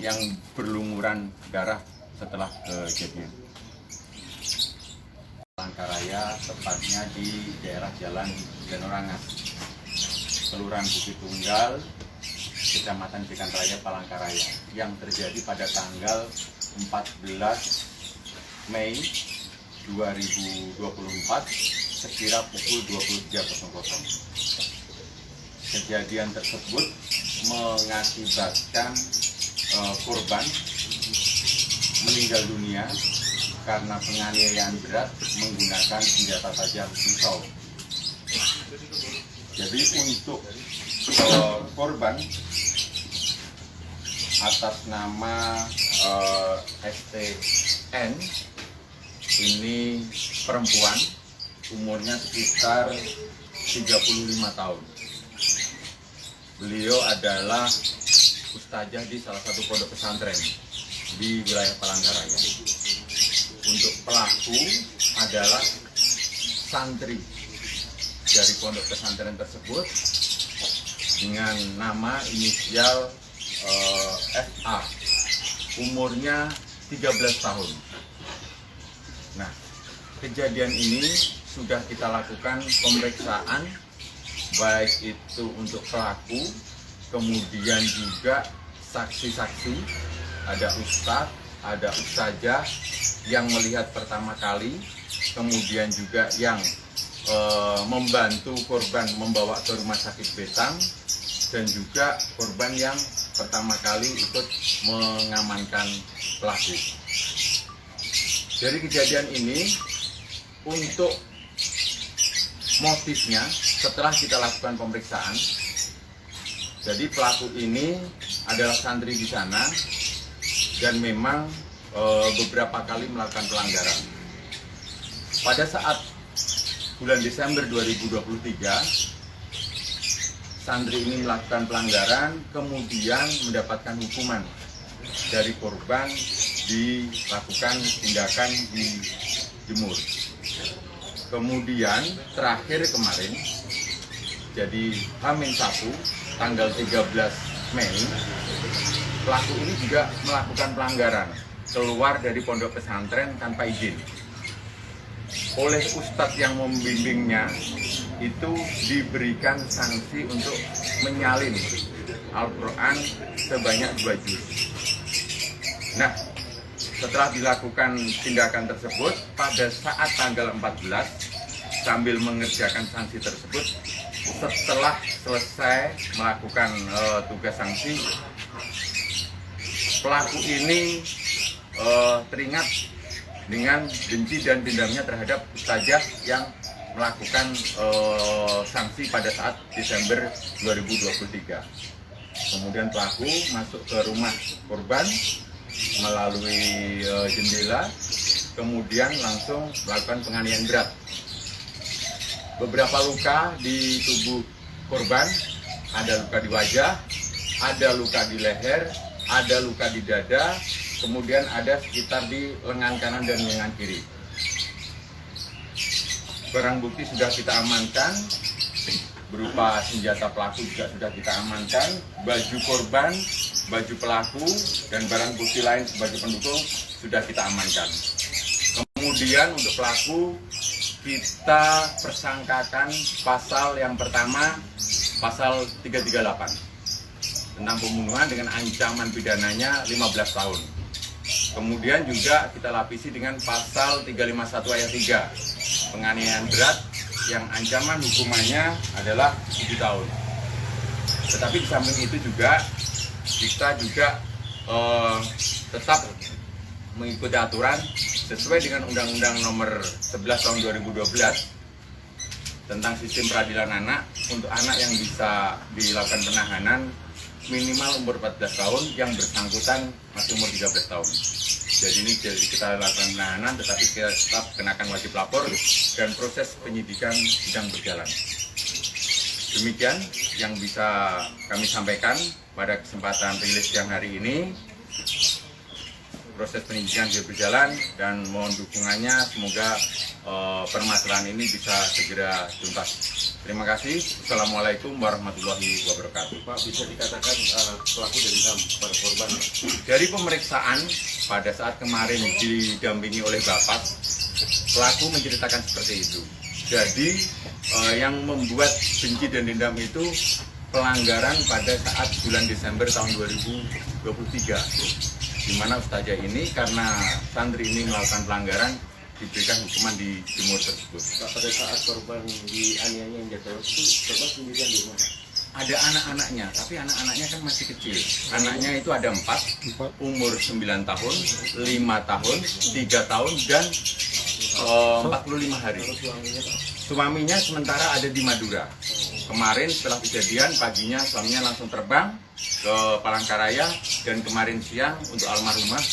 yang berlumuran darah setelah kejadian. Palangkaraya, tepatnya di daerah Jalan Janorangas, Kelurahan Bukit Tunggal, Kecamatan Jekan Raya, Palangkaraya, yang terjadi pada tanggal 14 Mei 2024 sekira pukul 23.00. Kejadian tersebut mengakibatkan korban meninggal dunia karena penganiayaan berat menggunakan senjata tajam pisau. Jadi untuk korban atas nama STN, ini perempuan, umurnya sekitar 35 tahun. Beliau adalah ustazah di salah satu pondok pesantren di wilayah Palangkaraya. Untuk pelaku adalah santri dari pondok pesantren tersebut dengan nama inisial FA, umurnya 13 tahun. Nah, kejadian ini sudah kita lakukan pemeriksaan, baik itu untuk pelaku, kemudian juga saksi-saksi, ada ustadz, ada ustazah yang melihat pertama kali, kemudian juga yang membantu korban membawa ke rumah sakit Betang, dan juga korban yang pertama kali ikut mengamankan pelaku. Dari kejadian ini, untuk motifnya setelah kita lakukan pemeriksaan, jadi pelaku ini adalah santri di sana dan memang beberapa kali melakukan pelanggaran. Pada saat bulan Desember 2023, santri ini melakukan pelanggaran, kemudian mendapatkan hukuman dari korban, dilakukan tindakan dijemur. Kemudian terakhir kemarin, jadi H-1 tanggal 13 Mei, pelaku ini juga melakukan pelanggaran, keluar dari pondok pesantren tanpa izin. Oleh ustadz yang membimbingnya itu diberikan sanksi untuk menyalin Al-Quran sebanyak 2 juz. Nah, setelah dilakukan tindakan tersebut, pada saat tanggal 14, sambil mengerjakan sanksi tersebut, setelah selesai melakukan tugas sanksi, pelaku ini teringat dengan benci dan dendamnya terhadap ustazah yang melakukan sanksi pada saat Desember 2023. Kemudian pelaku masuk ke rumah korban melalui jendela, kemudian langsung melakukan penganiayaan berat. Beberapa luka di tubuh korban, ada luka di wajah, ada luka di leher, ada luka di dada, kemudian ada sekitar di lengan kanan dan lengan kiri. Barang bukti sudah kita amankan, berupa senjata pelaku juga sudah kita amankan, baju korban, baju pelaku, dan barang bukti lain sebagai pendukung sudah kita amankan. Kemudian untuk pelaku, kita persangkakan pasal yang pertama, pasal 338, tentang pembunuhan dengan ancaman pidananya 15 tahun. Kemudian juga kita lapisi dengan pasal 351 ayat 3, penganiayaan berat yang ancaman hukumannya adalah 7 tahun. Tetapi di samping itu juga kita juga tetap mengikuti aturan sesuai dengan Undang-Undang Nomor 11 Tahun 2012 tentang sistem peradilan anak. Untuk anak yang bisa dilakukan penahanan minimal umur 14 tahun, yang bersangkutan masih umur 13 tahun. Jadi ini kita lakukan penahanan, tetapi kita tetap kenakan wajib lapor dan proses penyidikan sedang berjalan. Demikian yang bisa kami sampaikan pada kesempatan rilis siang hari ini. Proses penyidikan juga berjalan dan mohon dukungannya, semoga permasalahan ini bisa segera tuntas. Terima kasih. Assalamualaikum warahmatullahi wabarakatuh. Pak, bisa dikatakan pelaku dendam pada korban? Dari pemeriksaan pada saat kemarin didampingi oleh Bapak, pelaku menceritakan seperti itu. Jadi yang membuat benci dan dendam itu pelanggaran pada saat bulan Desember tahun 2023, di mana Ustazah ini karena santri ini melakukan pelanggaran diberikan hukuman di Jemur tersebut. Pak, pada saat korban dianiaya yang jatuh itu korban sendirian di rumah? Ada anak-anaknya, tapi anak-anaknya kan masih kecil. Anaknya itu ada 4, umur 9 tahun, 5 tahun, 3 tahun, dan 45 hari. Suaminya sementara ada di Madura. Kemarin setelah kejadian, paginya suaminya langsung terbang ke Palangkaraya, dan kemarin siang untuk almarhumah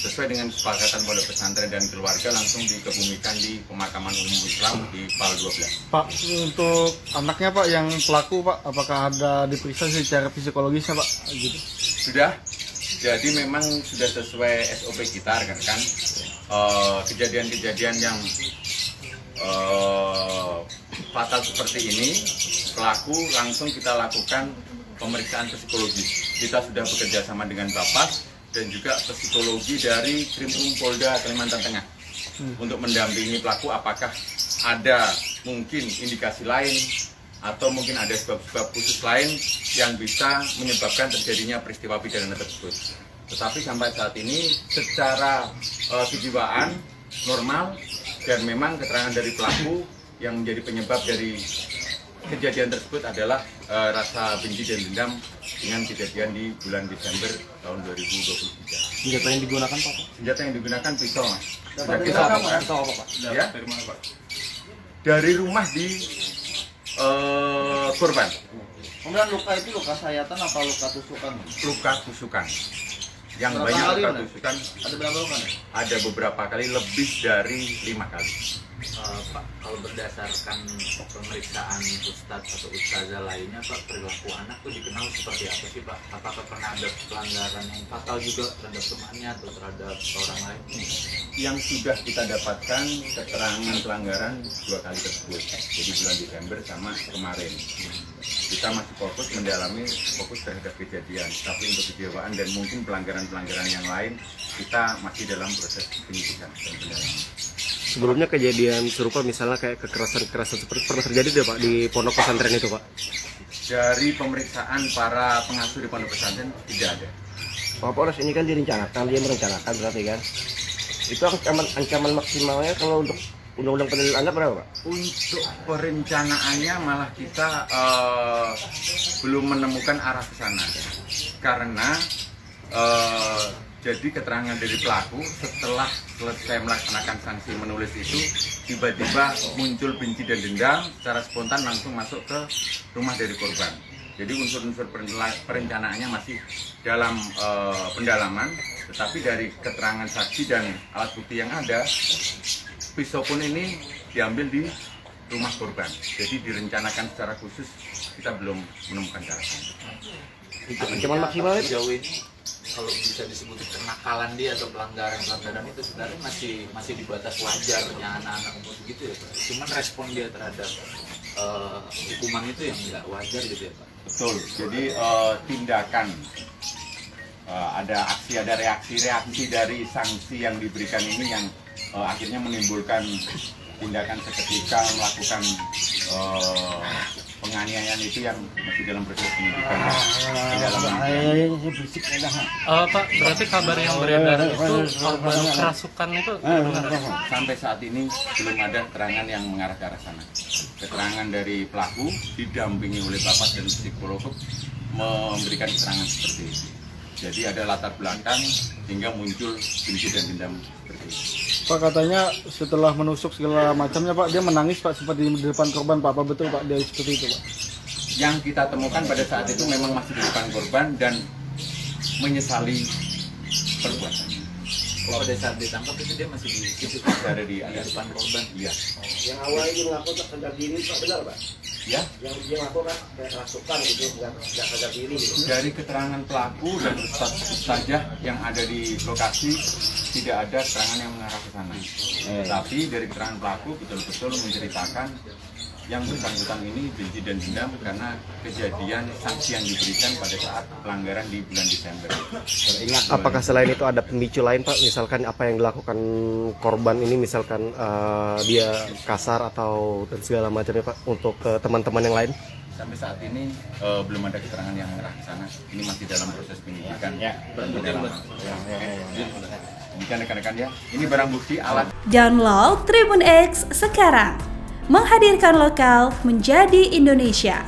sesuai dengan kesepakatan pondok pesantren dan keluarga langsung dikebumikan di pemakaman umum Islam di PAL 12. Pak, untuk anaknya Pak yang pelaku Pak, apakah ada diperiksa secara psikologisnya Pak? Gitu. Sudah, jadi memang sudah sesuai SOP kita kan kejadian-kejadian yang fatal seperti ini, pelaku langsung kita lakukan pemeriksaan psikologis. Kita sudah bekerja sama dengan Bapak dan juga psikologi dari Krimum Polda Kalimantan Tengah untuk mendampingi pelaku apakah ada mungkin indikasi lain atau mungkin ada sebab-sebab khusus lain yang bisa menyebabkan terjadinya peristiwa pidana tersebut. Tetapi sampai saat ini secara kejiwaan normal, dan memang keterangan dari pelaku yang menjadi penyebab dari kejadian tersebut adalah rasa benci dan dendam dengan kejadian di bulan Desember tahun 2023. Senjata yang digunakan Pak? Senjata yang digunakan pisau, Mas. Dapat pisau apa Pak? Ya? Dari mana Pak? Dari rumah di korban. Kemudian luka itu luka sayatan apa luka tusukan? Luka tusukan. Yang Berapa banyak kali, luka Mas? tusukan Ada berapa luka? ada beberapa kali, lebih dari 5 kali. Pak, kalau berdasarkan pemeriksaan ustadz atau ustazah lainnya, Pak, perilaku anak tuh dikenal seperti apa sih, Pak? Apakah pernah ada pelanggaran yang fatal juga terhadap temannya atau terhadap orang lain? Yang sudah kita dapatkan keterangan pelanggaran 2 kali tersebut, jadi bulan Desember sama kemarin. Kita masih fokus terhadap kejadian, tapi untuk kejiwaan dan mungkin pelanggaran-pelanggaran yang lain kita masih dalam proses penyidikan dan pendalaman. Sebelumnya kejadian serupa misalnya kayak kekerasan seperti pernah terjadi deh Pak di pondok pesantren itu Pak? Dari pemeriksaan para pengasuh di pondok pesantren tidak ada. Pak Polres, ini kan dia merencanakan berarti kan? Itu ancaman maksimalnya kalau untuk undang-undang penilaian Anda berapa Pak? Untuk perencanaannya malah kita belum menemukan arah ke sana, karena jadi keterangan dari pelaku setelah selesai melaksanakan sanksi menulis itu, tiba-tiba muncul benci dan dendam, secara spontan langsung masuk ke rumah dari korban. Jadi unsur-unsur perencanaannya masih dalam pendalaman, tetapi dari keterangan saksi dan alat bukti yang ada, pisau pun ini diambil di rumah korban. Jadi direncanakan secara khusus, kita belum menemukan cara. Ancaman maksimalnya Sejauh ini, kalau bisa disebut kenakalan dia atau pelanggaran itu sebenarnya masih di batas wajarnya anak-anak umur gitu ya Pak. Cuman respon dia terhadap hukuman itu yang nggak wajar gitu ya Pak. Betul. Jadi tindakan ada reaksi dari sanksi yang diberikan ini yang akhirnya menimbulkan tindakan seketika melakukan penganiayaan itu yang masih dalam proses penyidikan. Pak, berarti kabar yang beredar itu korban kerasukan itu benar? Sampai saat ini belum ada keterangan yang mengarah ke arah sana. Keterangan dari pelaku didampingi oleh bapak dan psikolog memberikan keterangan seperti itu. Jadi ada latar belakang hingga muncul benci dan dendam seperti itu. Pak, katanya setelah menusuk segala macamnya Pak, dia menangis Pak seperti di depan korban Pak. Apa betul Pak dia seperti itu Pak? Yang kita temukan pada saat itu memang masih di depan korban dan menyesali perbuatannya. Pada saat ditangkap itu dia masih di situ, Ada di depan korban. Iya. yang awalnya dia mengaku tak sadar diri Pak, benar Pak? Ya. Yang dia mengaku kan kerasukan gitu, nggak sadar diri gitu. Dari keterangan pelaku dan ustazah yang ada di lokasi tidak ada keterangan yang mengarah ke sana. Tapi dari keterangan pelaku betul-betul menceritakan yang bersangkutan ini benci dan dendam karena kejadian sanksi yang diberikan pada saat pelanggaran di bulan Desember. Apakah selain itu ada pemicu lain Pak? Misalkan apa yang dilakukan korban ini, misalkan dia kasar atau dan segala macamnya Pak, untuk teman-teman yang lain? Sampai saat ini belum ada keterangan yang mengarah ke sana. Ini masih dalam proses penyidikan. Demikian rekan-rekan ya. Ini barang bukti alat. Download Tribun X sekarang. Menghadirkan lokal menjadi Indonesia.